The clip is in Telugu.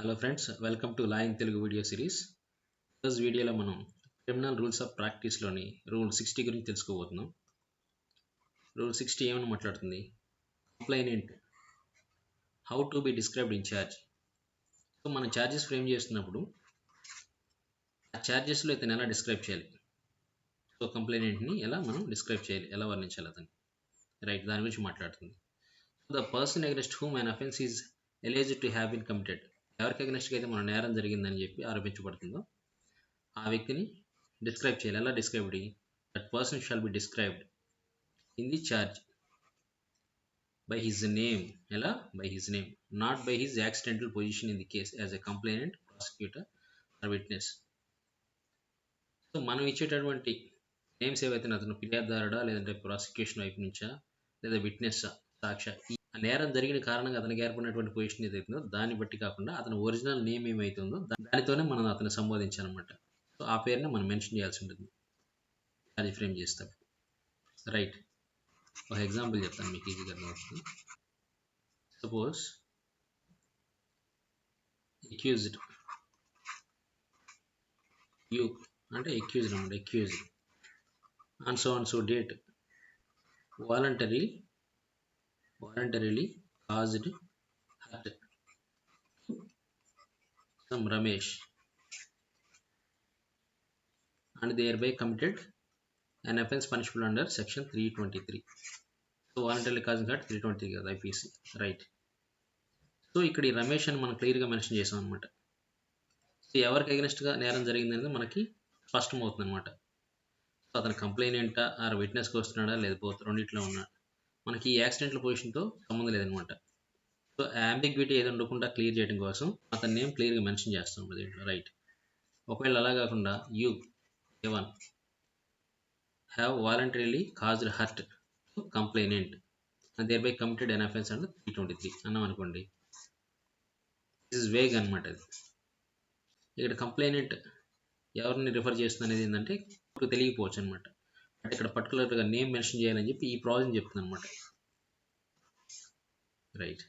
Hello friends, welcome to law in Telugu video series. ఈరోజు వీడియోలో మనం క్రిమినల్ రూల్స్ ఆఫ్ ప్రాక్టీస్లోని రూల్ 60 గురించి తెలుసుకోబోతున్నాం. రూల్ 60 ఏమని మాట్లాడుతుంది? Complainant how to be described in charge. So మనం ఛార్జెస్ ఫ్రేమ్ చేస్తున్నప్పుడు ఆ ఛార్జెస్లో ఇతను ఎలా డిస్క్రైబ్ చేయాలి, సో కంప్లైనెంట్ని ఎలా మనం డిస్క్రైబ్ చేయాలి, ఎలా వర్ణించాలి అతను, రైట్, దాని గురించి మాట్లాడుతుంది. The person against whom an offence is alleged to have been committed. ఎవరికి అగెన్స్ట్గా అయితే మన నేరం జరిగిందని చెప్పి ఆరోపించబడుతుందో ఆ వ్యక్తిని డిస్క్రైబ్ చేయాలి. ఎలా described? That person shall be described in the charge by his name. ఎలా? By his name, not by his accidental position in the case as a complainant, prosecutor or witness. So మనం ఇచ్చేటటువంటి నేమ్స్ ఏవైతే అతను ఫిర్యాదుదారుడా, లేదంటే ప్రాసిక్యూషన్ వైపు నుంచా, లేదా విట్నెస్ సాక్షి, ఆ నేరం జరిగిన కారణంగా అతనికి ఏర్పడినటువంటి పొజిషన్ ఏదైతుందో దాన్ని బట్టి కాకుండా అతని ఒరిజినల్ నేమ్ ఏమైతుందో దానితోనే మనం అతను సంబోధించాలన్నమాట. సో ఆ పేరుని మనం మెన్షన్ చేయాల్సి ఉంటుంది అది ఫ్రేమ్ చేస్తాం, రైట్. ఒక ఎగ్జాంపుల్ చెప్తాను మీకు ఈజీగా అర్థమవుతుంది. సపోజ్ అక్యూజ్డ్, యూ అంటే అక్యూజ్డ్ అన్నమాట. Accused on so date voluntarily caused hurt some Ramesh and thereby committed an offence punishable under section 323. So voluntarily causing hurt 323 కదా IPC, రైట్. సో ఇక్కడ ఈ రమేష్ అని మనం క్లియర్గా మెన్షన్ చేసాం అనమాట. సో ఎవరికి అగెన్స్ట్గా నేరం జరిగిందనేది మనకి స్పష్టమవుతుంది అనమాట. సో అతను కంప్లైనెంటా ఆర్ విట్నెస్కి వస్తున్నాడా లేకపోతే రెండిట్లో ఉన్నాడా, మనకి ఈ యాక్సిడెంటల్ పొజిషన్తో సంబంధం లేదనమాట. సో అంబిగ్విటీ ఏది ఉండకుండా క్లియర్ చేయడం కోసం అతని నేమ్ క్లియర్గా మెన్షన్ చేస్తాం దీంట్లో, రైట్. ఒకవేళ అలా కాకుండా you even have voluntarily caused hurt to complainant and thereby committed an offence under 323 అన్నాం అనుకోండి, దిస్ ఇస్ వేగ్ అనమాట. అది ఇక్కడ కంప్లైనెంట్ ఎవరిని రిఫర్ చేస్తుంది అనేది ఏంటంటే తెలియకపోవచ్చు అనమాట. అంటే ఇక్కడ పర్టికులర్గా నేమ్ మెన్షన్ చేయాలని చెప్పి ఈ ప్రావిజన్ చెప్తుంది అనమాట, రైట్.